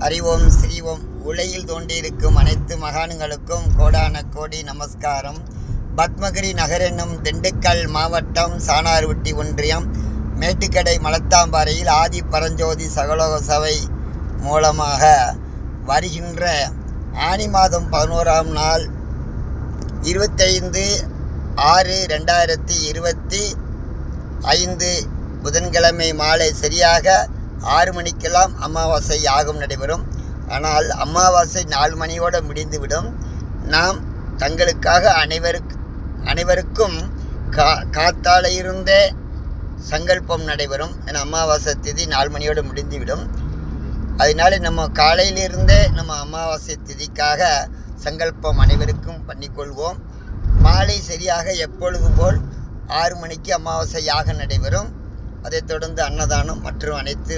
அறிவோம் ஸ்ரீவோம். உலகில் தோன்றியிருக்கும் அனைத்து மகான்களுக்கும் கோடான கோடி நமஸ்காரம். பத்மகிரி நகர் என்னும் திண்டுக்கல் மாவட்டம் சானார்வட்டி ஒன்றியம் மேட்டுக்கடை மலத்தாம்பாறையில் ஆதி பரஞ்சோதி சகலோக சபை மூலமாக வருகின்ற ஆனி மாதம் 11ஆம் நாள் 25/6/2025 புதன்கிழமை மாலை சரியாக 6 மணிக்கெல்லாம் அமாவாசை யாகம் நடைபெறும். ஆனால் அமாவாசை 4 மணியோடு முடிந்துவிடும். நாம் தங்களுக்காக அனைவருக்கும் காத்தால இருந்தே சங்கல்பம் நடைபெறும். ஏன்னா அமாவாசை திதி 4 மணியோடு முடிந்துவிடும். அதனால நம்ம காலையிலிருந்தே நம்ம அமாவாசை திதிக்காக சங்கல்பம் அனைவருக்கும் பண்ணிக்கொள்வோம். மாலை சரியாக எப்பொழுது போல் 6 மணிக்கு அமாவாசை யாகம் நடைபெறும். அதைத் தொடர்ந்து அன்னதானம் மற்றும் அனைத்து